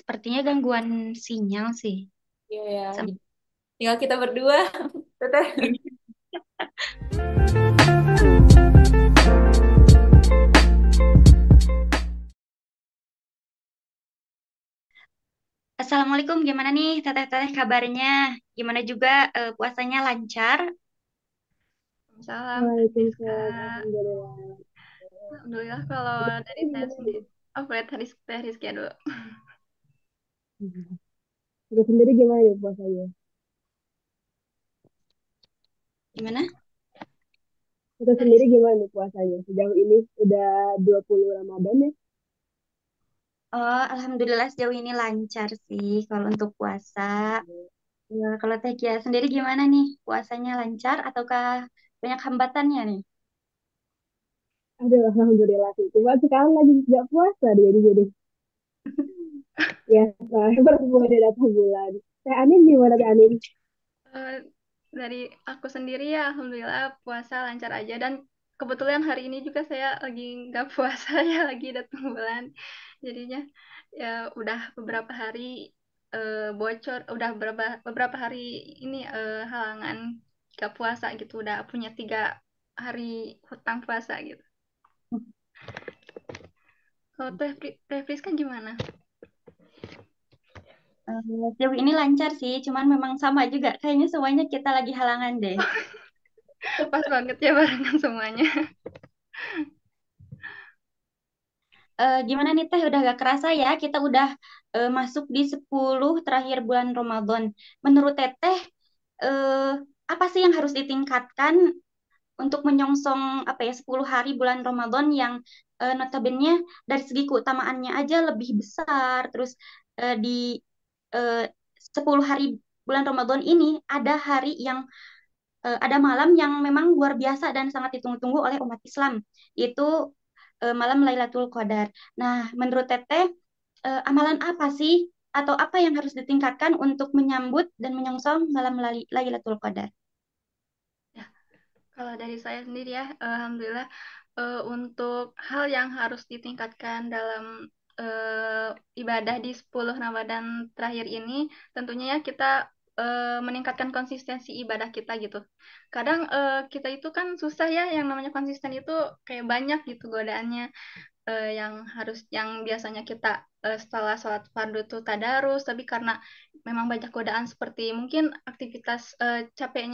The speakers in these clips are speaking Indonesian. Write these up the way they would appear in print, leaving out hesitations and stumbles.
Sepertinya gangguan sinyal sih. Iya ya, Sam- tinggal kita berdua. Teteh. Assalamualaikum, gimana nih teteh-teteh kabarnya? Gimana juga puasanya lancar? Salam, Waalaikumsalam, Kak. alhamdulillah. Alhamdulillah kalau Udah dari sendiri saya gimana sendiri. nih? Oh, boleh Teh Rizky dulu. Udah sendiri gimana nih puasanya? Gimana? Udah sendiri gimana nih puasanya? Sejauh ini udah 20 Ramadan ya? Oh, alhamdulillah sejauh ini lancar sih kalau untuk puasa. Ya, kalau Teh Kia sendiri gimana nih? Puasanya lancar ataukah banyak hambatannya nih? Aduh, alhamdulillah sih. Cuma sekarang lagi nggak puasa dia jadi ya, nah, baru mulai datang bulan. Teh Anin gimana Teh Anin? Eh, dari aku sendiri ya, Alhamdulillah puasa lancar aja. Dan kebetulan hari ini juga saya lagi nggak puasa ya, lagi datang bulan. Jadinya ya udah beberapa hari bocor, udah beberapa hari ini halangan nggak puasa gitu. Udah punya 3 hari hutang puasa gitu. Kalau Teh Friska gimana? Sejauh ini lancar sih, cuman memang sama juga. Kayaknya semuanya kita lagi halangan deh. Pas banget ya barengan semuanya. Gimana nih Teh, udah gak kerasa ya, kita udah masuk di 10 terakhir bulan Ramadan. Menurut Teteh, eh, apa sih yang harus ditingkatkan untuk menyongsong apa ya 10 hari bulan Ramadan yang notabene dari segi keutamaannya aja lebih besar. Terus di eh, 10 hari bulan Ramadan ini ada hari yang ada malam yang memang luar biasa dan sangat ditunggu-tunggu oleh umat Islam, yaitu malam Lailatul Qadar. Nah, menurut Teteh, amalan apa sih atau apa yang harus ditingkatkan untuk menyambut dan menyongsong malam Lailatul Qadar? Ya, kalau dari saya sendiri ya, Alhamdulillah untuk hal yang harus ditingkatkan dalam ibadah di 10 Ramadan terakhir ini, tentunya ya kita meningkatkan konsistensi ibadah kita gitu. Kadang kita itu kan susah ya, yang namanya konsisten itu kayak banyak gitu godaannya yang biasanya kita setelah sholat fardu itu tadarus, tapi karena memang banyak godaan seperti mungkin aktivitas capek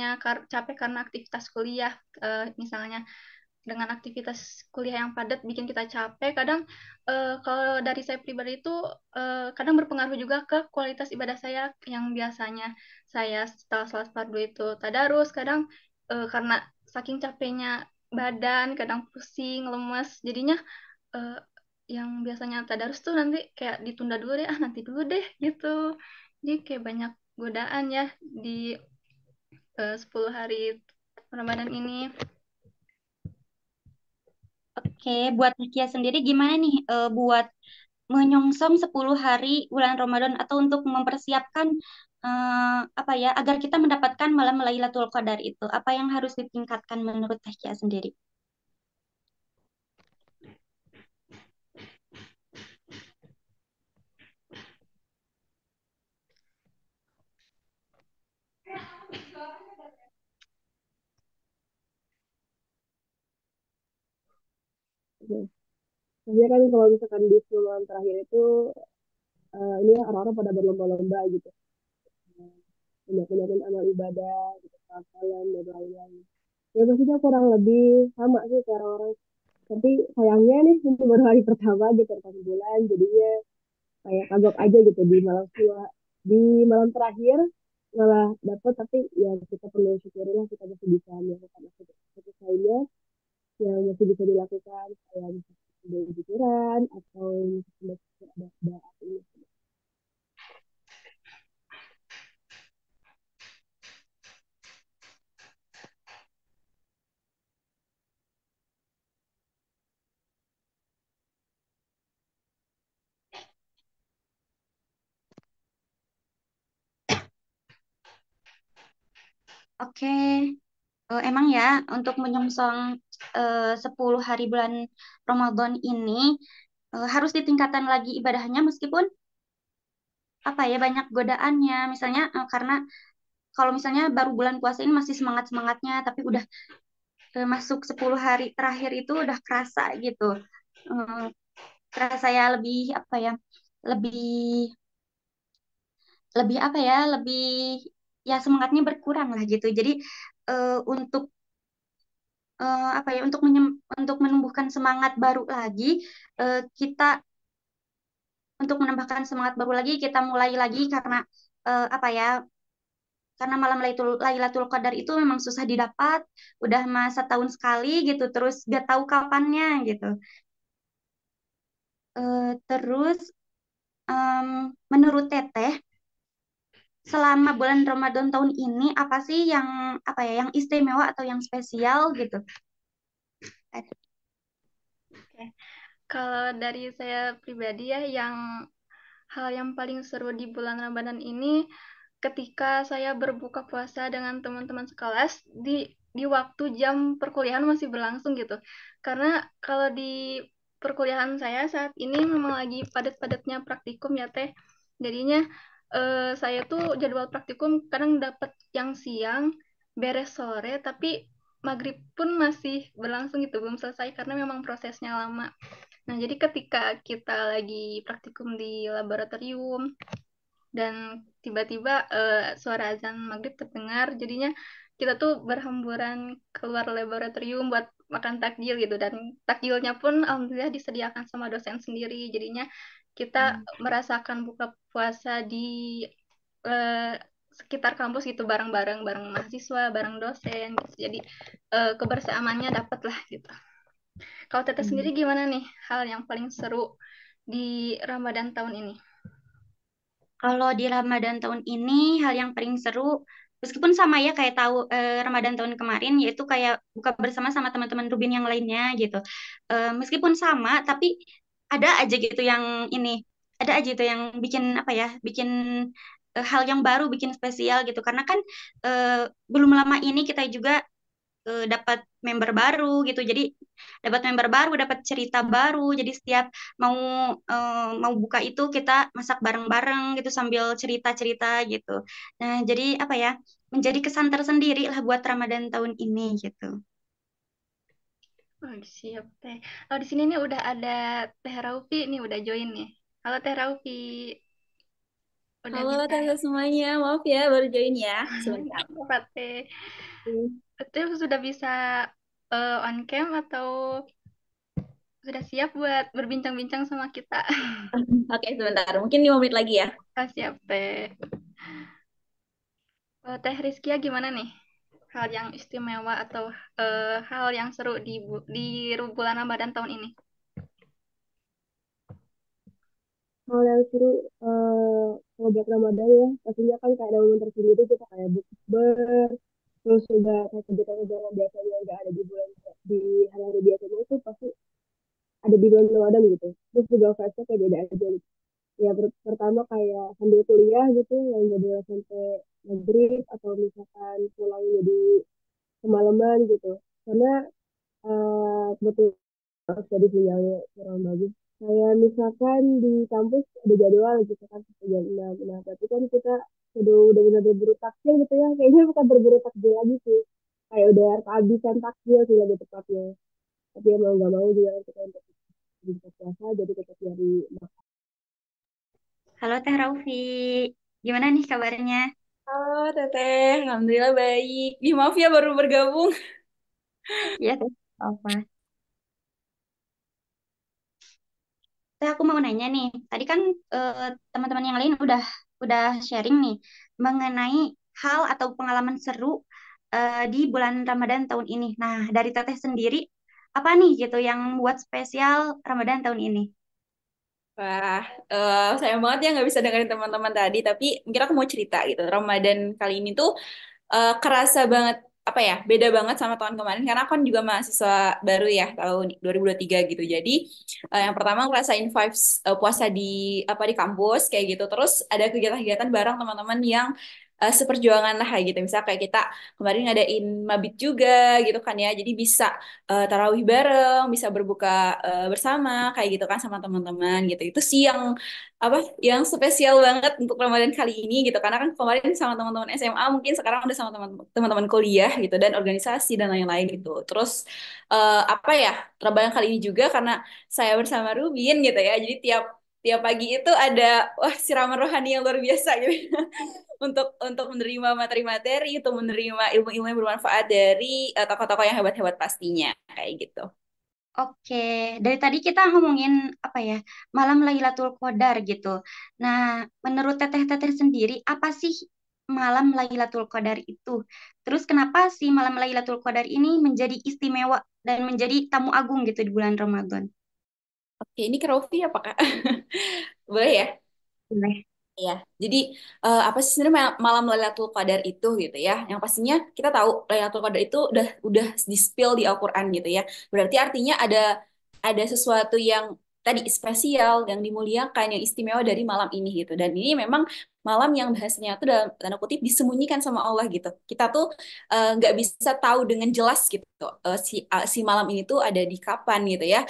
karena aktivitas kuliah, misalnya dengan aktivitas kuliah yang padat bikin kita capek. Kadang kalau dari saya pribadi itu kadang berpengaruh juga ke kualitas ibadah saya yang biasanya saya setelah sholat fardu itu tadarus, kadang karena saking capeknya badan kadang pusing lemes, jadinya eh, yang biasanya tadarus tuh nanti kayak ditunda dulu deh, nanti dulu deh gitu. Jadi kayak banyak godaan ya di 10 hari Ramadan ini. Oke, buat Nakia sendiri gimana nih buat menyongsong 10 hari bulan Ramadan atau untuk mempersiapkan apa ya agar kita mendapatkan malam Lailatul Qadar itu, apa yang harus ditingkatkan menurut Nakia sendiri? Oke. Maksudnya kan kalau misalkan di 10 bulan terakhir itu ini ya, orang-orang pada berlomba-lomba gitu. Banyak-banyakin amal ibadah, gitu, salam dan lain-lain. Ya maksudnya kurang lebih sama sih ke orang-orang. Tapi sayangnya nih ini baru hari pertama gitu pas bulan jadinya kayak kagok aja gitu di malam terakhir malah dapet, tapi ya kita perlu syukurin lah kita masih bisa melakukan aktivitas lainnya yang masih bisa dilakukan kayak misalnya pikiran atau misalnya ada ini. Oke, emang ya untuk menyongsong 10 hari bulan Ramadan ini harus ditingkatkan lagi ibadahnya meskipun apa ya, banyak godaannya. Misalnya karena kalau misalnya baru bulan puasa ini masih semangat-semangatnya, tapi udah masuk 10 hari terakhir itu udah kerasa gitu. Eh, Kerasa ya lebih apa ya? Lebih lebih apa ya? Lebih ya semangatnya berkurang lah gitu. Jadi untuk apa ya? Untuk menumbuhkan semangat baru lagi, kita untuk menambahkan semangat baru lagi kita mulai lagi karena apa ya? Karena malam Lailatul Qadar itu memang susah didapat, udah masa tahun sekali gitu, terus gak tahu kapannya gitu. Terus menurut Teteh, selama bulan Ramadan tahun ini apa sih yang apa ya, yang istimewa atau yang spesial gitu? Oke. Kalau dari saya pribadi ya, hal yang paling seru di bulan Ramadan ini ketika saya berbuka puasa dengan teman-teman sekelas di waktu jam perkuliahan masih berlangsung gitu. Karena kalau di perkuliahan saya saat ini memang lagi padat-padatnya praktikum ya Teh. Jadinya saya tuh jadwal praktikum kadang dapat yang siang, beres sore, tapi maghrib pun masih berlangsung gitu, belum selesai karena memang prosesnya lama. Nah, jadi ketika kita lagi praktikum di laboratorium dan tiba-tiba suara azan maghrib terdengar, jadinya kita tuh berhamburan keluar laboratorium buat makan takjil gitu, dan takjilnya pun alhamdulillah disediakan sama dosen sendiri, jadinya kita merasakan buka puasa di eh, sekitar kampus gitu bareng-bareng, bareng mahasiswa, bareng dosen gitu. Jadi kebersamaannya dapat lah gitu. Kalau Teteh sendiri gimana nih hal yang paling seru di Ramadan tahun ini? Kalau di Ramadan tahun ini hal yang paling seru, meskipun sama ya kayak tahu Ramadan tahun kemarin, yaitu kayak buka bersama sama teman-teman Rubin yang lainnya gitu. Meskipun sama, tapi ada aja gitu yang ini, ada aja itu yang bikin apa ya, bikin hal yang baru, bikin spesial gitu. Karena kan belum lama ini kita juga dapat member baru gitu. Jadi dapat member baru, dapat cerita baru. Jadi setiap mau mau buka itu kita masak bareng-bareng gitu sambil cerita-cerita gitu. Nah, jadi apa ya? Menjadi kesan tersendiri lah buat Ramadan tahun ini gitu. Oh, siap Teh. Oh, di sini nih udah ada Teh Raufi nih udah join nih. Halo Teh Raufi, udah Halo bisa. tante semuanya, maaf ya baru join ya sebentar. Nggak apa-apa Teh. Hmm. Teh sudah bisa on cam atau sudah siap buat berbincang-bincang sama kita? Oke sebentar, mungkin 5 menit lagi ya. Oh, siap Teh. Teh Rizkia gimana nih? Hal yang istimewa atau hal yang seru di bulan Ramadan tahun ini? Hal yang seru kalau buat Ramadan ya, pastinya kan kayak ada momen tersendiri kita kayak bukber, terus juga kayak kegiatan-kegiatan biasanya nggak ada di bulan di hari-hari biasanya itu pasti ada di bulan Ramadan gitu. Terus juga vibes-nya kayak beda aja gitu. Ya pertama kayak sambil kuliah gitu yang jadi sampai maghrib atau misalkan pulang jadi kemalaman gitu. Karena betul jadi sinyalnya kurang bagus. Kayak misalkan di kampus ada jadwal gitu kan sampai jam 6. Nah, tapi kan kita udah benar berburu takjil gitu ya. Kayaknya bukan berburu takjil lagi sih. Kayak udah kehabisan takjil sih lebih tepatnya. Tapi emang nggak mau juga kan kita untuk buka puasa jadi tetap nyari makan. Halo Teh Raufi, gimana nih kabarnya? Halo Teteh, alhamdulillah baik. Ih, maaf ya baru bergabung. Iya Teh. Apa? Teh, aku mau nanya nih. Tadi kan eh, teman-teman yang lain udah sharing nih mengenai hal atau pengalaman seru di bulan Ramadan tahun ini. Nah, dari Teteh sendiri apa nih gitu yang buat spesial Ramadan tahun ini? Wah, sayang banget ya nggak bisa dengerin teman-teman tadi. Tapi mungkin aku mau cerita gitu. Ramadan kali ini tuh kerasa banget apa ya beda banget sama tahun kemarin karena aku kan juga mahasiswa baru ya tahun 2023 gitu jadi yang pertama ngerasain vibes puasa di apa di kampus kayak gitu terus ada kegiatan-kegiatan bareng teman-teman yang seperjuangan lah kayak gitu. Misal kayak kita kemarin ngadain mabit juga gitu kan ya. Jadi bisa tarawih bareng, bisa berbuka bersama kayak gitu kan sama teman-teman gitu. Itu sih yang apa yang spesial banget untuk Ramadan kali ini gitu. Karena kan kemarin sama teman-teman SMA, mungkin sekarang udah sama teman-teman kuliah gitu dan organisasi dan lain-lain gitu. Terus apa ya? Ramadan kali ini juga karena saya bersama Rubin gitu ya. Jadi tiap tiap pagi itu ada wah siraman rohani yang luar biasa gitu. Untuk menerima materi-materi, untuk menerima ilmu-ilmu yang bermanfaat dari tokoh-tokoh yang hebat-hebat pastinya kayak gitu. Oke, dari tadi kita ngomongin apa ya, malam Lailatul Qadar gitu. Nah, menurut teteh-teteh sendiri, apa sih malam Lailatul Qadar itu? Terus kenapa sih malam Lailatul Qadar ini menjadi istimewa dan menjadi tamu agung gitu di bulan Ramadan? Oke, ini ke Rofi apakah? Boleh ya? Boleh. Iya, jadi apa sih sebenarnya malam Lailatul Qadar itu gitu ya? Yang pastinya kita tahu Lailatul Qadar itu udah di-spill di Al-Qur'an gitu ya. Berarti artinya ada sesuatu yang tadi spesial, yang dimuliakan, yang istimewa dari malam ini gitu. Dan ini memang malam yang bahasanya itu dalam tanda kutip disembunyikan sama Allah gitu. Kita tuh nggak bisa tahu dengan jelas gitu si malam ini tuh ada di kapan gitu ya.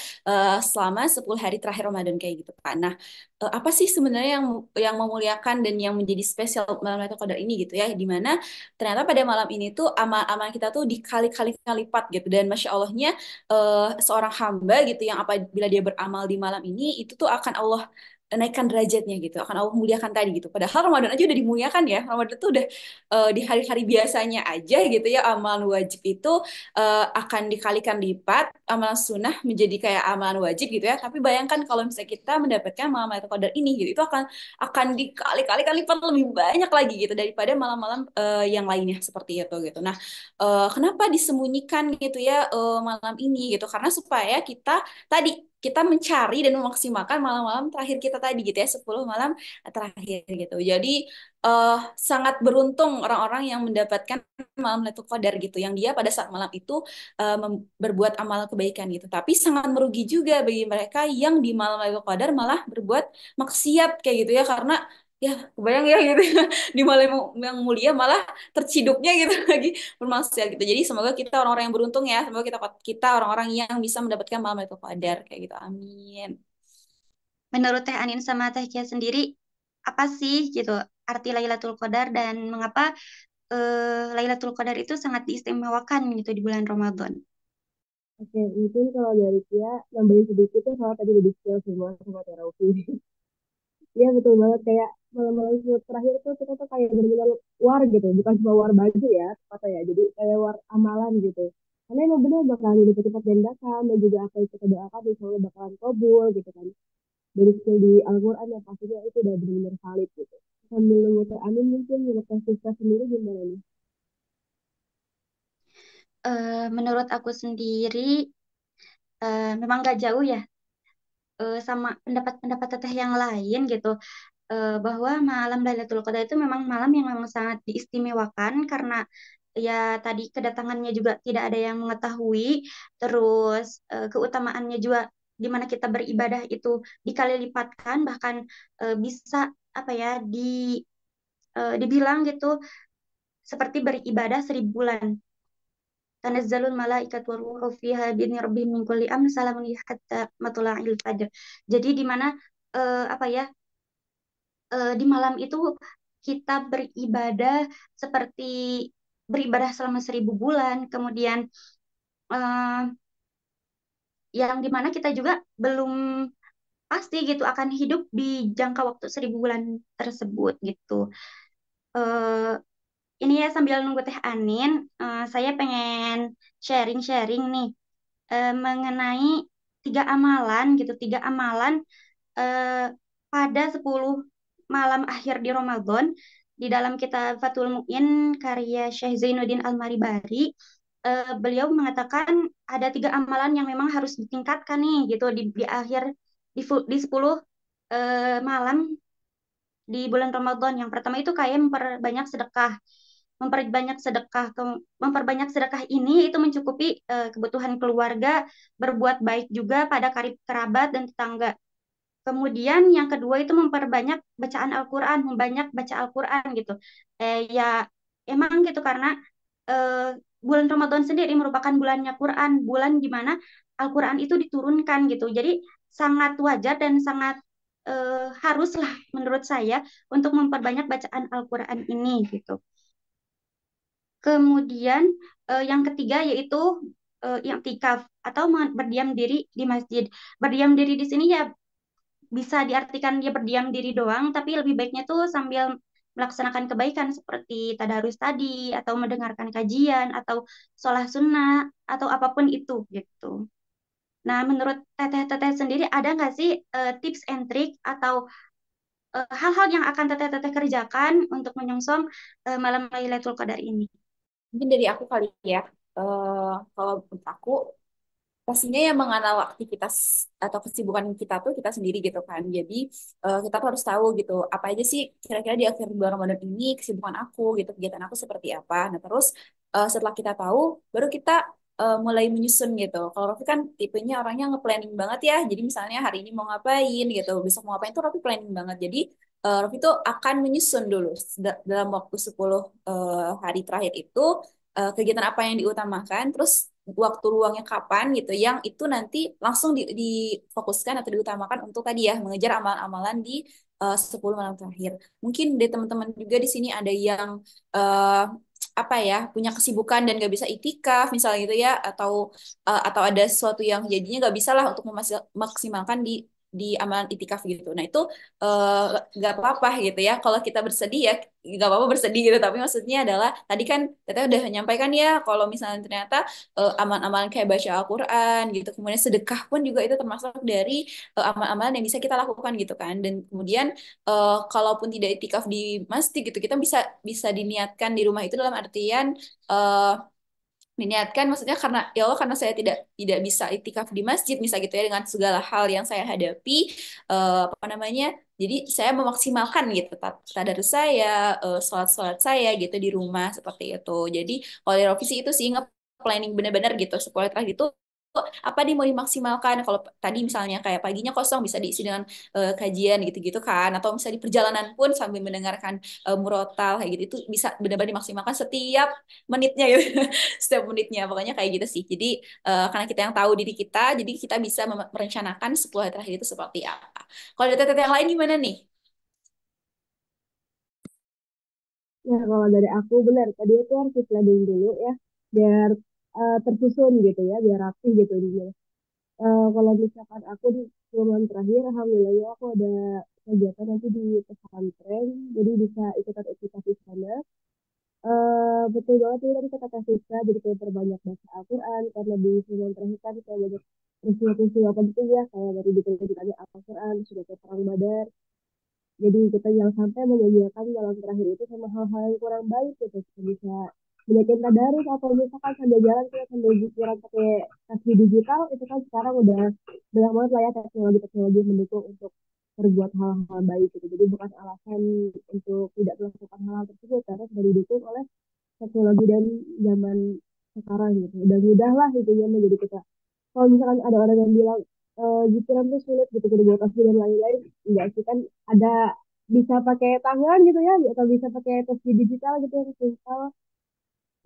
Selama 10 hari terakhir Ramadan kayak gitu kan. Nah, apa sih sebenarnya yang memuliakan dan yang menjadi spesial malam Lailatul Qadar ini gitu ya, di mana ternyata pada malam ini tuh amal-amal kita tuh dikali-kali lipat gitu dan masya Allahnya seorang hamba gitu yang apabila dia beramal di malam ini itu tuh akan Allah naikkan derajatnya gitu, akan Allah muliakan tadi gitu. Padahal Ramadan aja udah dimuliakan ya, Ramadan tuh udah di hari-hari biasanya aja gitu ya, amalan wajib itu akan dikalikan lipat, amalan sunnah menjadi kayak amalan wajib gitu ya. Tapi bayangkan kalau misalnya kita mendapatkan malam Lailatul Qadar ini gitu, itu akan dikali-kalikan lipat lebih banyak lagi gitu daripada malam-malam yang lainnya seperti itu gitu. Nah, kenapa disembunyikan gitu ya malam ini gitu? Karena supaya kita mencari dan memaksimalkan malam-malam terakhir kita tadi gitu ya, 10 malam terakhir gitu. Jadi sangat beruntung orang-orang yang mendapatkan malam Lailatul Qadar gitu, yang dia pada saat malam itu berbuat amal kebaikan gitu. Tapi sangat merugi juga bagi mereka yang di malam Lailatul Qadar malah berbuat maksiat kayak gitu ya, karena ya kebayang ya gitu di malam yang mulia malah terciduknya gitu lagi bermaksiat gitu. Jadi semoga kita orang-orang yang beruntung ya, semoga kita kita orang-orang yang bisa mendapatkan malam Lailatul Qadar kayak gitu. Amin. Menurut Teh Anin sama Teh Kia sendiri, apa sih gitu arti Lailatul Qadar dan mengapa Lailatul Qadar itu sangat diistimewakan gitu di bulan Ramadan? Oke, mungkin kalau dari dia nambahin sedikit ya soal tadi udah di-spill semua sama Teraufi. Iya betul banget kayak malam-malam sebelum terakhir tuh kita tuh kayak benar-benar war gitu, bukan cuma war baju ya, apa ya, jadi kayak war amalan gitu. Karena emang benar bakalan cepat gandakan dan juga apa yang kita doakan insya Allah bakalan kabul gitu kan. Dari skill di Al-Quran yang pastinya itu udah benar-benar valid gitu. Sambil nunggu Amin mungkin menurut Sista sendiri gimana nih? Menurut aku sendiri, memang gak jauh ya sama pendapat-pendapat teteh yang lain gitu. Bahwa malam Lailatul Qadar itu memang malam yang memang sangat diistimewakan karena ya tadi kedatangannya juga tidak ada yang mengetahui, terus keutamaannya juga di mana kita beribadah itu dikali lipatkan bahkan bisa apa ya dibilang gitu seperti beribadah 1.000 bulan. Tanazzalul malaikat waruhu fiha biidzni rabbihim min kulli amr salamun hiya hatta matla'il fajr. Jadi di mana apa ya di malam itu kita beribadah seperti beribadah selama 1.000 bulan, kemudian eh, yang dimana kita juga belum pasti gitu akan hidup di jangka waktu 1.000 bulan tersebut gitu. Eh, ini ya sambil nunggu Teh Anin, saya pengen sharing-sharing nih mengenai 3 amalan gitu, 3 amalan eh, pada 10 malam akhir di Ramadan di dalam kitab Fathul Mu'in karya Syekh Zainuddin Al-Maribari. Beliau mengatakan ada 3 amalan yang memang harus ditingkatkan nih gitu di akhir di 10 malam di bulan Ramadan. Yang pertama itu kayak memperbanyak sedekah. Memperbanyak sedekah ini itu mencukupi kebutuhan keluarga, berbuat baik juga pada karib kerabat dan tetangga. Kemudian yang kedua itu memperbanyak bacaan Al-Quran, membanyak baca Al-Quran gitu. Ya emang gitu karena eh, bulan Ramadan sendiri merupakan bulannya Quran, bulan di mana Al-Quran itu diturunkan gitu. Jadi sangat wajar dan sangat haruslah menurut saya untuk memperbanyak bacaan Al-Quran ini gitu. Kemudian yang ketiga yaitu i'tikaf atau berdiam diri di masjid. Berdiam diri di sini ya bisa diartikan dia berdiam diri doang, tapi lebih baiknya tuh sambil melaksanakan kebaikan seperti tadarus tadi, atau mendengarkan kajian, atau sholat sunnah, atau apapun itu gitu. Nah, menurut teteh-teteh sendiri ada nggak sih tips and trick atau hal-hal yang akan teteh-teteh kerjakan untuk menyongsong malam Lailatul Qadar ini? Mungkin dari aku kali ya. Kalau menurut aku pastinya yang mengenal aktivitas atau kesibukan kita tuh kita sendiri gitu kan. Jadi kita tuh harus tahu gitu apa aja sih kira-kira di akhir bulan Ramadan ini kesibukan aku gitu, kegiatan aku seperti apa. Nah terus setelah kita tahu baru kita mulai menyusun gitu. Kalau Raffi kan tipenya orangnya nge-planning banget ya. Jadi misalnya hari ini mau ngapain gitu, besok mau ngapain tuh Raffi planning banget. Jadi Raffi tuh akan menyusun dulu dalam waktu 10 hari terakhir itu kegiatan apa yang diutamakan, terus waktu luangnya kapan gitu, yang itu nanti langsung difokuskan atau diutamakan untuk tadi ya mengejar amalan-amalan di 10 malam terakhir. Mungkin dari teman-teman juga di sini ada yang eh, apa ya punya kesibukan dan gak bisa itikaf misalnya gitu ya, atau ada sesuatu yang jadinya gak bisa lah untuk memaksimalkan di amalan itikaf gitu. Nah itu eh, nggak apa-apa gitu ya. Kalau kita bersedih ya nggak apa-apa bersedih gitu. Tapi maksudnya adalah tadi kan Teteh udah menyampaikan ya kalau misalnya ternyata amalan-amalan kayak baca Al-Quran gitu, kemudian sedekah pun juga itu termasuk dari amalan-amalan yang bisa kita lakukan gitu kan. Dan kemudian kalaupun tidak itikaf di masjid gitu, kita bisa bisa diniatkan di rumah itu dalam artian eh, diniatkan maksudnya karena ya Allah karena saya tidak bisa itikaf di masjid misal gitu ya dengan segala hal yang saya hadapi apa namanya jadi saya memaksimalkan gitu tadarus saya sholat saya gitu di rumah seperti itu. Jadi kalau dari Rofi sih itu sih nge-planning benar-benar gitu sekolah terakhir itu apa nih mau dimaksimalkan. Kalau tadi misalnya kayak paginya kosong bisa diisi dengan kajian gitu-gitu kan, atau misalnya di perjalanan pun sambil mendengarkan murotal kayak gitu itu bisa benar-benar dimaksimalkan setiap menitnya gitu. Setiap menitnya pokoknya kayak gitu sih. Jadi karena kita yang tahu diri kita jadi kita bisa merencanakan 10 hari terakhir itu seperti apa. Kalau dari teteh yang lain gimana nih? Ya kalau dari aku benar tadi itu harus planning dulu ya biar tersusun gitu ya biar rapi gitu dia. Kalau misalkan aku di bulan terakhir, alhamdulillah aku ada kegiatan nanti di pesantren, jadi bisa ikutan aktivitas di sana. Betul banget ini tadi kata Kak Siska, jadi kayak perbanyak baca Al-Quran, karena di bulan terakhir kan kayak banyak peristiwa-peristiwa penting ya, kayak dari dikit-dikitnya Al-Quran, sudah kayak perang Badar. Jadi kita jangan sampai menyanyiakan jalan terakhir itu sama hal-hal yang kurang baik gitu. Kita bisa banyakin tadarus atau misalkan sambil jalan kita sambil pikiran pakai tasbih digital itu kan sekarang udah banyak banget lah ya teknologi-teknologi yang mendukung untuk berbuat hal-hal baik gitu. Jadi bukan alasan untuk tidak melakukan hal-hal tersebut karena sudah didukung oleh teknologi dan zaman sekarang gitu. Udah mudah lah gitu ya menjadi kita. Kalau misalkan ada orang yang bilang jikiran tuh sulit gitu gitu buat tasbih dan lain-lain, enggak sih kan ada bisa pakai tangan gitu ya atau bisa pakai tasbih digital gitu yang simpel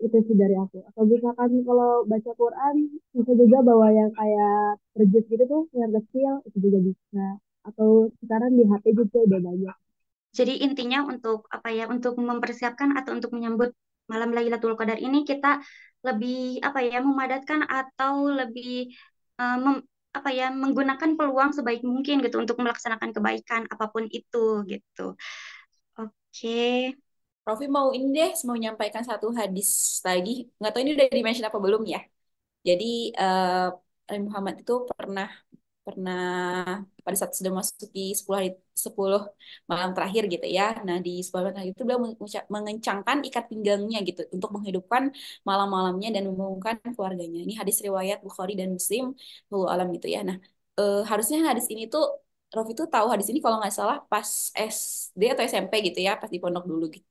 itu sih dari aku. Atau misalkan kalau baca Quran bisa juga bawa yang kayak terjut gitu tuh yang kecil itu juga bisa. Atau sekarang di HP juga udah banyak. Jadi intinya untuk apa ya, untuk mempersiapkan atau untuk menyambut malam Lailatul Qadar ini kita lebih apa ya, memadatkan atau lebih apa ya, menggunakan peluang sebaik mungkin gitu untuk melaksanakan kebaikan apapun itu gitu. Oke. Rofi mau ini deh mau menyampaikan satu hadis lagi, nggak tahu ini udah di mention apa belum ya. Jadi Nabi Muhammad itu pernah pernah pada saat sudah masuki 10 hari 10 malam terakhir gitu ya. Nah, di 10 malam terakhir itu beliau mengencangkan ikat pinggangnya gitu untuk menghidupkan malam-malamnya dan membangunkan keluarganya. Ini hadis riwayat Bukhari dan Muslim, wallahu alam gitu ya. Nah, harusnya hadis ini tuh Rofi tuh tahu hadis ini kalau nggak salah pas SD atau SMP gitu ya, pas di pondok dulu gitu.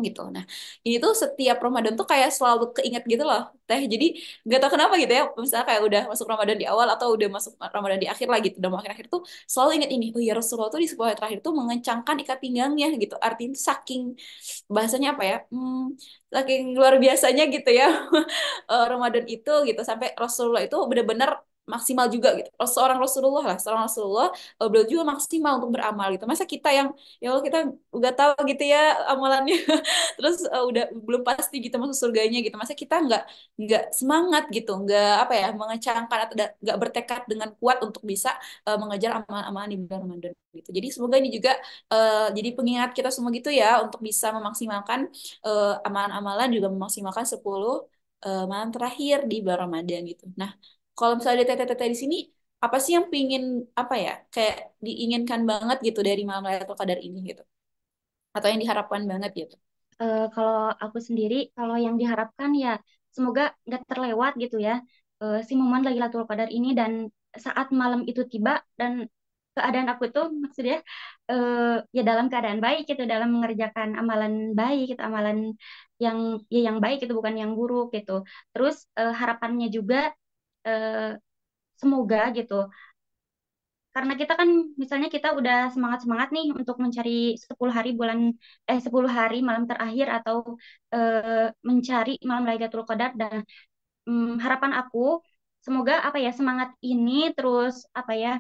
gitu. Nah, ini tuh setiap Ramadan tuh kayak selalu keinget gitu loh, Teh. Jadi nggak tahu kenapa gitu ya, misalnya kayak udah masuk Ramadan di awal atau udah masuk Ramadan di akhir lah gitu, udah mau akhir-akhir tuh selalu inget ini. Oh ya Rasulullah tuh di 10 hari terakhir tuh mengencangkan ikat pinggangnya gitu. Artinya tuh saking bahasanya apa ya? Saking luar biasanya gitu ya Ramadan itu gitu sampai Rasulullah itu benar-benar maksimal juga gitu. Seorang Rasulullah lah, seorang Rasulullah beliau juga maksimal untuk beramal gitu. Masa kita yang ya Allah kita udah tahu gitu ya amalannya terus udah belum pasti gitu masuk surganya gitu masa kita nggak semangat gitu nggak apa ya mengecangkan atau nggak bertekad dengan kuat untuk bisa mengejar amalan-amalan di bulan Ramadan gitu jadi semoga ini juga jadi pengingat kita semua gitu ya untuk bisa memaksimalkan amalan-amalan juga memaksimalkan 10 malam terakhir di bulan Ramadan gitu nah kalau misalnya ada teteh-teteh di sini apa sih yang pingin apa ya kayak diinginkan banget gitu dari malam Lailatul Qadar ini gitu atau yang diharapkan banget gitu. Kalau aku sendiri, kalau yang diharapkan ya semoga nggak terlewat gitu ya si momen Lailatul Qadar ini dan saat malam itu tiba dan keadaan aku itu maksudnya ya dalam keadaan baik gitu dalam mengerjakan amalan baik gitu amalan yang ya yang baik itu bukan yang buruk gitu. Terus harapannya juga eh, semoga gitu karena kita kan misalnya kita udah semangat-semangat nih untuk mencari 10 hari 10 hari malam terakhir atau mencari malam Lailatul Qadar dan harapan aku semoga apa ya semangat ini terus apa ya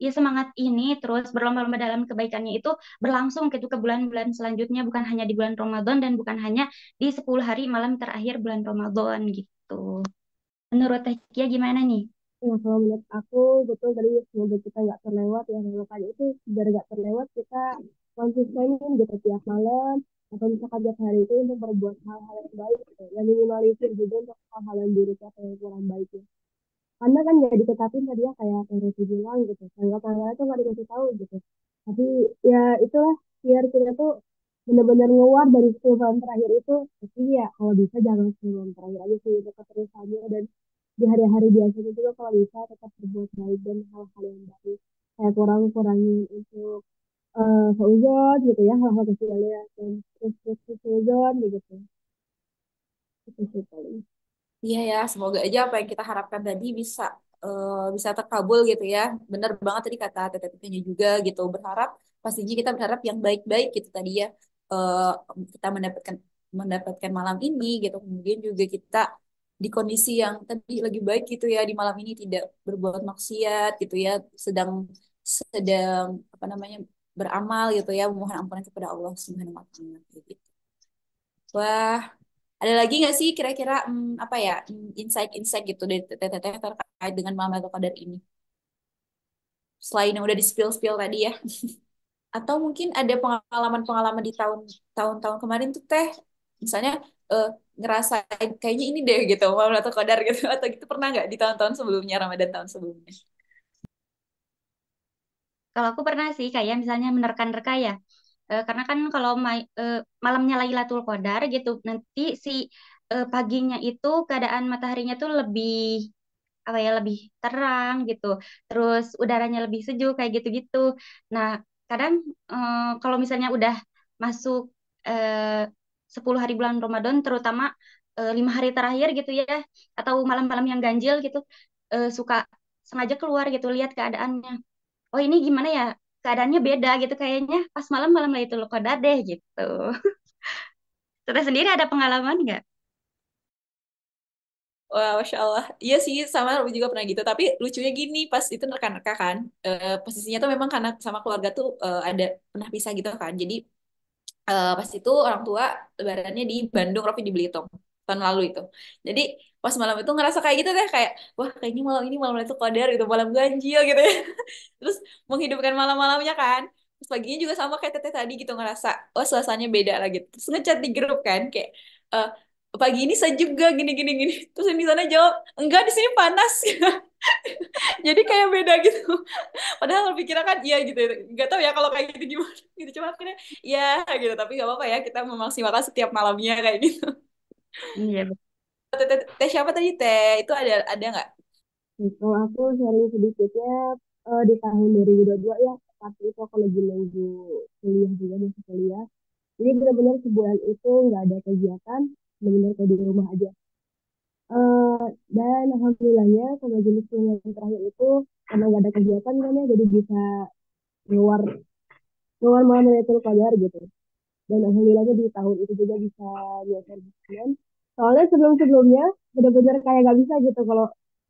ya semangat ini terus berlomba-lomba dalam kebaikannya itu berlangsung gitu ke bulan-bulan selanjutnya bukan hanya di bulan Ramadan dan bukan hanya di 10 hari malam terakhir bulan Ramadan gitu. Menurut Teh Kia gimana nih? Ya, kalau menurut aku betul tadi semoga kita nggak terlewat ya makanya itu biar nggak terlewat kita konsistenin gitu tiap malam atau misalkan tiap hari itu untuk berbuat hal-hal yang baik gitu. Ya minimalisir juga untuk hal-hal yang buruk atau yang kurang baik ya. Karena kan nggak diketapin tadi ya kayak Resi bilang gitu. Tanggal-tanggal itu nggak dikasih tahu gitu. Tapi ya itulah biar kita tuh benar-benar ngeluar dari 10 tahun terakhir itu. Tapi ya kalau bisa jangan 10 tahun terakhir aja sih itu keterusannya dan di hari-hari biasanya juga kalau bisa tetap berbuat baik dan hal-hal yang baik. Kayak kurang-kurangin untuk seuzon gitu ya hal-hal kecilnya dan terus seuzon gitu. Itu sih paling. Iya ya, semoga aja apa yang kita harapkan tadi bisa terkabul gitu ya. Bener banget tadi kata teteh-tetehnya juga gitu. Berharap pastinya kita berharap yang baik-baik gitu tadi ya. Eh, kita mendapatkan malam ini gitu. Kemudian juga kita di kondisi yang tadi lagi baik gitu ya di malam ini tidak berbuat maksiat gitu ya. Sedang sedang apa namanya beramal gitu ya, memohon ampunan kepada Allah Subhanahu wa taala gitu. Wah, ada lagi nggak sih kira-kira apa ya insight-insight gitu dari teteh-teteh terkait dengan Malam Lailatul Qadar ini? Selain yang udah di-spill-spill tadi ya. Atau mungkin ada pengalaman-pengalaman di tahun-tahun kemarin tuh teh, misalnya eh, ngerasain kayaknya ini deh gitu Malam Lailatul Qadar gitu atau gitu pernah nggak di tahun-tahun sebelumnya Ramadan tahun sebelumnya? Kalau aku pernah sih kayak misalnya menerka-nerka ya. Karena kan kalau malamnya Lailatul Qadar gitu, nanti si paginya itu keadaan mataharinya tuh lebih apa ya lebih terang gitu. Terus udaranya lebih sejuk kayak gitu-gitu. Nah, kadang kalau misalnya udah masuk eh, 10 hari bulan Ramadan terutama 5 hari terakhir gitu ya atau malam-malam yang ganjil gitu suka sengaja keluar gitu lihat keadaannya oh ini gimana ya keadaannya beda gitu kayaknya pas malam-malam Lailatul Qadar deh gitu. Sudah sendiri ada pengalaman nggak? Wah, Masya Allah. Iya sih, sama aku juga pernah gitu. Tapi lucunya gini, pas itu nerka-nerka kan, posisinya tuh memang karena sama keluarga tuh ada pernah pisah gitu kan. Jadi pas itu orang tua lebarannya di Bandung, Rofi di Belitung tahun lalu itu. Jadi pas malam itu ngerasa kayak gitu deh, kayak wah kayaknya malam ini malam itu Qadar gitu, malam ganjil gitu ya. Terus menghidupkan malam-malamnya kan. Terus paginya juga sama kayak teteh tadi gitu ngerasa, oh suasananya beda lagi. Terus ngechat di grup kan, kayak eh, pagi ini sejuk gak gini gini gini. Terus yang di sana jawab, enggak di sini panas. Jadi kayak beda gitu. Padahal pikirnya kan iya gitu. Gak tahu ya kalau kayak gitu gimana gitu. Cuma akhirnya iya gitu. Tapi gak apa-apa ya kita memaksimalkan setiap malamnya kayak gitu. Iya, betul. Teh siapa tadi teh? Itu ada nggak? Nah, kalau aku sharing sedikitnya di tahun 2022 ya, waktu itu aku lagi nunggu kuliah juga masih kuliah. Jadi benar-benar sebulan itu nggak ada kegiatan, benar-benar kayak di rumah aja. Dan alhamdulillahnya sama jenis yang terakhir itu karena nggak ada kegiatan kan ya, jadi bisa keluar keluar malam Lailatul Qadar gitu. Dan alhamdulillahnya di tahun itu juga bisa nyasar Quran. Soalnya sebelum-sebelumnya benar-benar kayak nggak bisa gitu kalau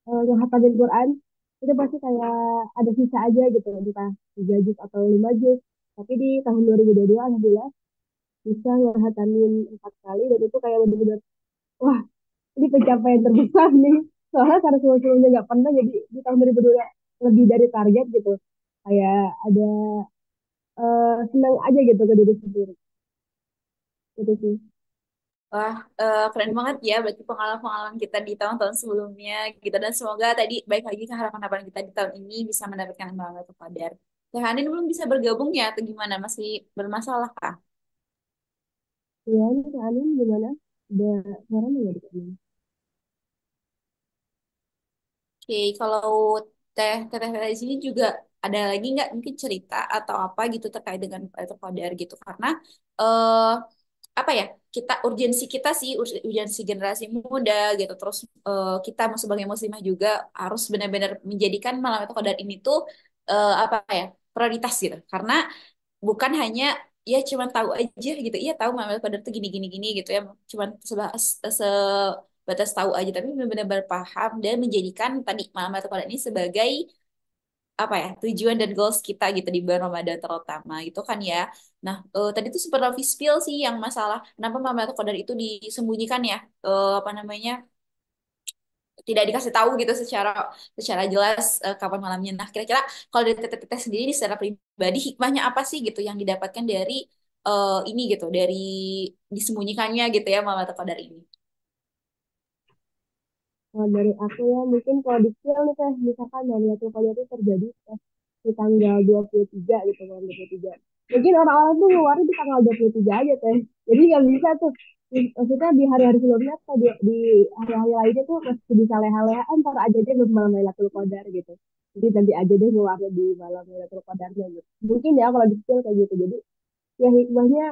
ngehafalin Quran itu pasti kayak ada sisa aja gitu, entah 3 juz atau 5 juz. Tapi di tahun 2022 alhamdulillah bisa ngehatamin 4 kali dan itu kayak benar-benar wah ini pencapaian terbesar nih. Soalnya karena sebelum-sebelumnya nggak pernah jadi di tahun 2022 lebih dari target gitu. Kayak ada senang aja gitu ke diri sendiri. Gitu sih. Wah, keren banget ya berarti pengalaman-pengalaman kita di tahun-tahun sebelumnya gitu dan semoga tadi baik lagi ke harapan-harapan kita di tahun ini bisa mendapatkan banget Qadar. Teh Hanin belum bisa bergabung ya atau gimana? Masih bermasalah kah? Ya, ini Kak Anin gimana? Ada saran nggak di Kak Anin? Oke, kalau teh di sini juga ada lagi nggak mungkin cerita atau apa gitu terkait dengan Qadar gitu karena eh apa ya kita urgensi kita sih urgensi generasi muda gitu terus kita sebagai muslimah juga harus benar-benar menjadikan malam itu Qadar ini tuh apa ya prioritas gitu karena bukan hanya ya cuman tahu aja gitu iya tahu malam Qadar tuh gini gini gini gitu ya cuman sebatas tahu aja tapi benar-benar berpaham dan menjadikan tadi malam Qadar ini sebagai apa ya tujuan dan goals kita gitu di bulan Ramadan terutama gitu kan ya. Nah, tadi tuh sempat Raffi spill sih yang masalah kenapa Mama atau Qadar itu disembunyikan ya apa namanya tidak dikasih tahu gitu secara secara jelas kapan malamnya. Nah, kira-kira kalau dari Teteh sendiri secara pribadi hikmahnya apa sih gitu yang didapatkan dari ini gitu dari disembunyikannya gitu ya Mama atau Qadar ini. Kalau dari aku ya, mungkin kalau di skill nih Teh, misalkan Lailatul Qadar itu terjadi di tanggal 23 gitu, malam 23. Mungkin orang-orang tuh ngeluarin di tanggal 23 aja Teh. Jadi nggak bisa tuh. Maksudnya di hari-hari sebelumnya atau di hari-hari lainnya tuh masih bisa leha-leha, ntar aja deh malam Lailatul Qadar gitu. Jadi nanti aja deh ngeluarin di malam Lailatul Qadarnya gitu. Mungkin ya kalau di skill kayak gitu. Jadi ya hikmahnya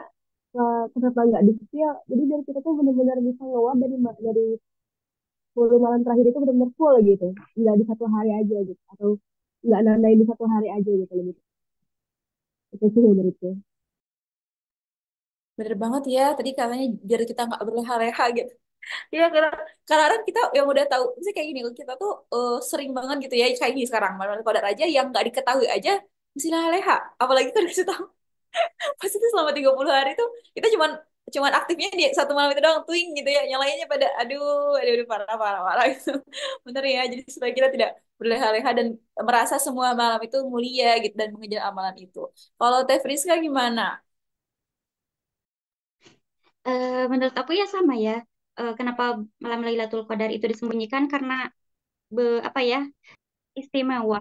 kenapa nggak di skill? Jadi dari kita tuh benar-benar bisa ngeluar dari 10 malam terakhir itu benar-benar full gitu, nggak di satu hari aja gitu, atau nggak nandain di satu hari aja gitu lebih itu sih menurutku. Bener banget ya, tadi katanya biar kita nggak berleha-leha gitu. Iya, karena kan kita yang udah tahu, misalnya kayak gini, kita tuh sering banget gitu ya, kayak gini sekarang, malam kodar aja yang nggak diketahui aja, mesti leha-leha. Apalagi kan dikasih tahu, pasti itu selama 30 hari tuh, kita cuman cuman aktifnya di satu malam itu doang, twing gitu ya, yang lainnya pada, aduh, parah, parah, parah, gitu. Bener ya, jadi supaya kita tidak berleha-leha dan merasa semua malam itu mulia gitu, dan mengejar amalan itu. Kalau Teh Friska gimana? Menurut aku ya sama ya. Kenapa malam Lailatul Qadar itu disembunyikan karena apa ya istimewa.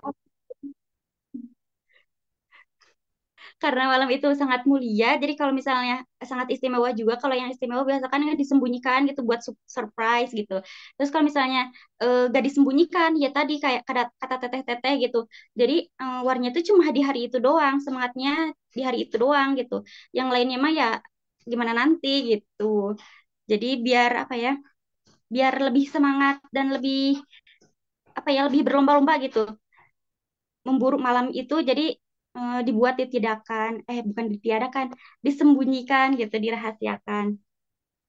Karena malam itu sangat mulia. Jadi kalau misalnya sangat istimewa juga, kalau yang istimewa biasakan kan disembunyikan gitu buat surprise gitu. Terus kalau misalnya gak disembunyikan, ya tadi kayak kata teteh-teteh gitu. Jadi warnya itu cuma di hari itu doang, semangatnya di hari itu doang gitu. Yang lainnya mah ya gimana nanti gitu. Jadi biar apa ya, biar lebih semangat dan lebih apa ya, lebih berlomba-lomba gitu memburu malam itu jadi dibuat ditiadakan bukan ditiadakan disembunyikan gitu dirahasiakan.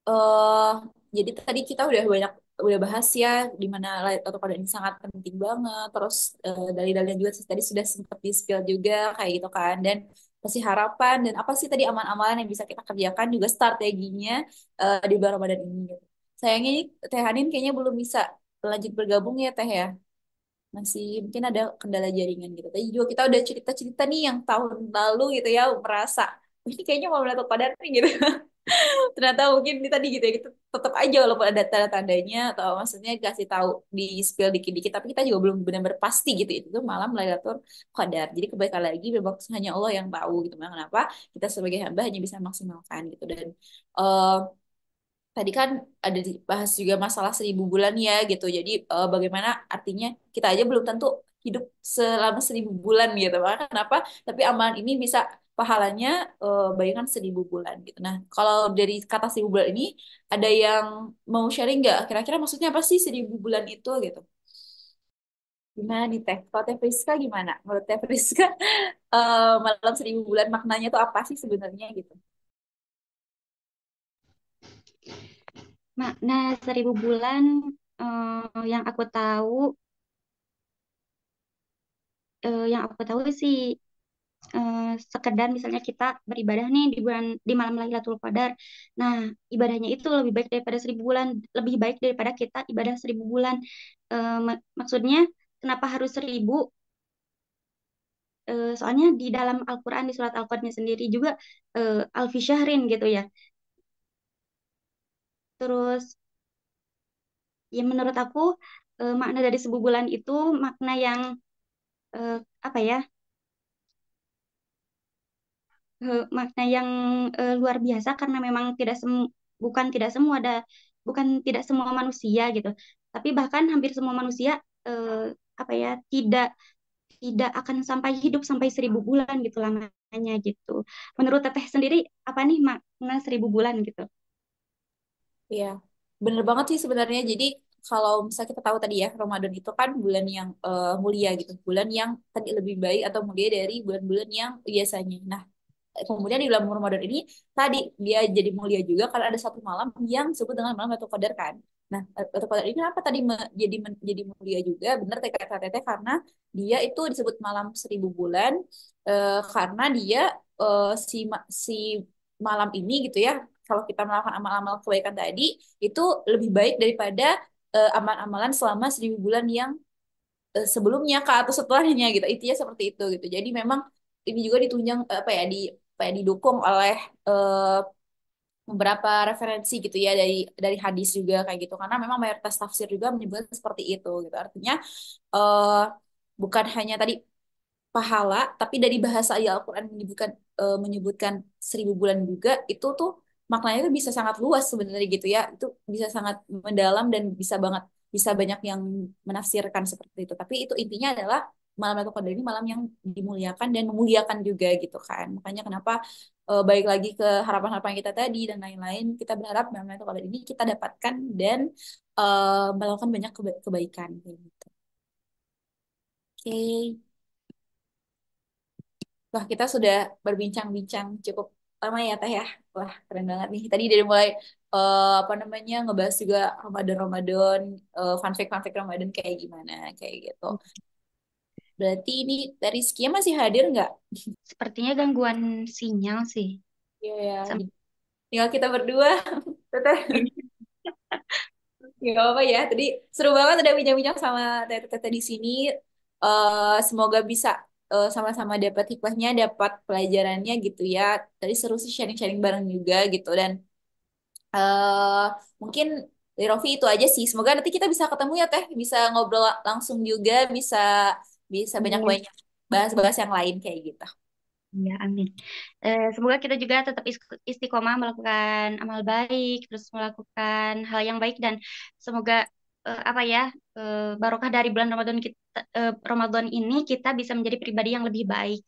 eh jadi tadi kita udah bahas ya di mana light atau pada ini sangat penting banget. Terus dalil-dalilnya juga tadi sudah sempat di-spill juga kayak gitu kan. Dan pasti harapan dan apa sih tadi aman-amalan yang bisa kita kerjakan juga strateginya di bulan Ramadan ini gitu. Sayangnya ini Teh Hanin kayaknya belum bisa lanjut bergabung ya Teh ya. Masih mungkin ada kendala jaringan gitu. Tadi juga kita udah cerita-cerita nih yang tahun lalu gitu ya merasa ini kayaknya mau melihat pada nih gitu. Ternyata mungkin ini tadi gitu ya kita tetap aja walaupun ada tanda-tandanya atau maksudnya kasih tahu di spill dikit-dikit tapi kita juga belum benar-benar pasti gitu itu tuh malam Lailatul Qadar jadi kebaikan lagi memang hanya Allah yang tahu gitu makanya kenapa kita sebagai hamba hanya bisa maksimalkan gitu dan eh, tadi kan ada dibahas juga masalah 1.000 bulan ya gitu jadi bagaimana artinya kita aja belum tentu hidup selama 1.000 bulan gitu makanya kenapa tapi amalan ini bisa pahalanya bayangkan 1.000 bulan gitu. Nah, kalau dari kata 1.000 bulan ini ada yang mau sharing nggak? Kira-kira maksudnya apa sih 1.000 bulan itu gitu? Gimana nih Teh? Kalau Teh Friska gimana? Menurut Teh Friska, malam 1.000 bulan maknanya itu apa sih sebenarnya gitu? Makna 1.000 bulan yang aku tahu, sih sekedar misalnya kita beribadah nih di malam Lailatul Qadar. Nah, ibadahnya itu lebih baik daripada 1.000 bulan, lebih baik daripada kita ibadah 1.000 bulan. Maksudnya kenapa harus 1.000? Soalnya di dalam Al-Quran, di surat Al-Qadnya sendiri juga alfi syahrin gitu ya. Terus ya menurut aku makna dari 1.000 bulan itu makna yang eh, apa ya? Makna yang luar biasa karena memang bukan tidak semua bukan tidak semua manusia gitu, tapi bahkan hampir semua manusia apa ya tidak tidak akan sampai hidup sampai 1.000 bulan gitu lamanya gitu. Menurut Teteh sendiri apa nih makna 1.000 bulan gitu? Iya, bener banget sih sebenarnya. Jadi kalau misalnya kita tahu tadi ya, Ramadan itu kan bulan yang mulia gitu. Bulan yang tadi lebih baik atau mulia dari bulan-bulan yang biasanya. Nah, kemudian di bulan Ramadan ini tadi dia jadi mulia juga karena ada satu malam yang disebut dengan malam Lailatul Qadar kan. Nah, Lailatul Qadar ini apa tadi jadi mulia juga? Benar kata Teteh karena dia itu disebut malam 1.000 bulan karena dia si malam ini gitu ya. Kalau kita melakukan amal-amal kebaikan tadi itu lebih baik daripada amal-amalan selama 1.000 bulan yang sebelumnya kak atau setelahnya gitu, intinya seperti itu gitu. Jadi memang ini juga ditunjang apa ya didukung oleh eh, beberapa referensi gitu ya dari hadis juga kayak gitu karena memang mayoritas tafsir juga menyebutkan seperti itu gitu, artinya eh, bukan hanya tadi pahala, tapi dari bahasa Al-Quran menyebutkan 1.000 bulan juga itu tuh maknanya itu bisa sangat luas sebenarnya gitu ya. Itu bisa sangat mendalam dan bisa banyak yang menafsirkan seperti itu. Tapi itu intinya adalah malam Lailatul Qadar ini malam yang dimuliakan dan memuliakan juga gitu kan. Makanya kenapa balik lagi ke harapan-harapan kita tadi dan lain-lain, kita berharap malam Lailatul Qadar ini kita dapatkan dan melakukan banyak kebaikan kayak gitu. Oke. Wah, kita sudah berbincang-bincang cukup lama ya, Teh ya. Wah, keren banget nih. Tadi dari mulai apa namanya ngebahas juga Ramadan-Ramadan, fun fact Ramadan kayak gimana, kayak gitu. Berarti ini dari Rizky masih hadir nggak? Sepertinya gangguan sinyal sih. Iya ya. Sam- Tinggal kita berdua, Teteh. Ya apa ya. Tadi seru banget udah bincang-bincang sama Teteh di sini. Semoga bisa sama-sama dapat hikmahnya, dapat pelajarannya gitu ya. Tadi seru sih sharing-sharing bareng juga gitu dan eh mungkin dari Rofi itu aja sih. Semoga nanti kita bisa ketemu ya Teh, bisa ngobrol langsung juga, bisa bisa Amin. banyak-banyak bahas-bahas yang lain kayak gitu. Ya, amin. Semoga kita juga tetap istiqomah melakukan amal baik, terus melakukan hal yang baik dan semoga apa ya barokah dari bulan Ramadan Ramadan ini kita bisa menjadi pribadi yang lebih baik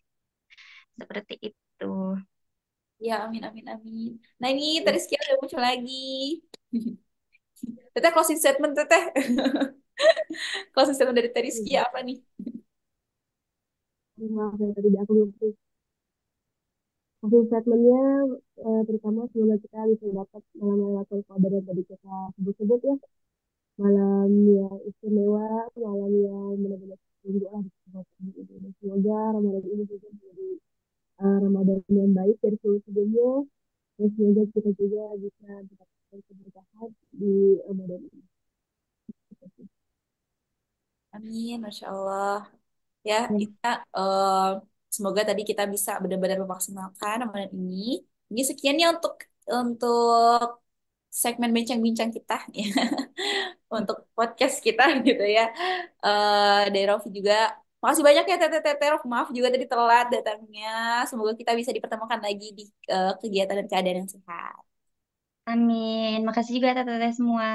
seperti itu. Ya, amin amin amin. Nah ini tadi sekian udah muncul lagi. Teteh closing statement Teteh. Closing statement dari Teh Rizky apa nih? Maaf ya tadi aku belum kasih statementnya, terutama semoga kita bisa dapat malam Lailatul Qadar yang tadi kita sebut-sebut ya, malam yang istimewa, malam yang benar-benar tertunggu lah di kesempatan ini. Dan semoga Ramadan ini juga menjadi Ramadan yang baik dari seluruh sebelumnya, dan semoga kita juga bisa mendapatkan keberkahan di Ramadan ini. Amin, Masya Allah. Ya, kita semoga tadi kita bisa benar-benar memaksimalkan Ramadan ini. Ini sekian ya untuk segmen bincang-bincang kita ya. Untuk podcast kita gitu ya. Dari Rofi juga. Makasih banyak ya Teteh Rof. Maaf juga tadi telat datangnya. Semoga kita bisa dipertemukan lagi di kegiatan dan keadaan yang sehat. Amin. Makasih juga teteh semua.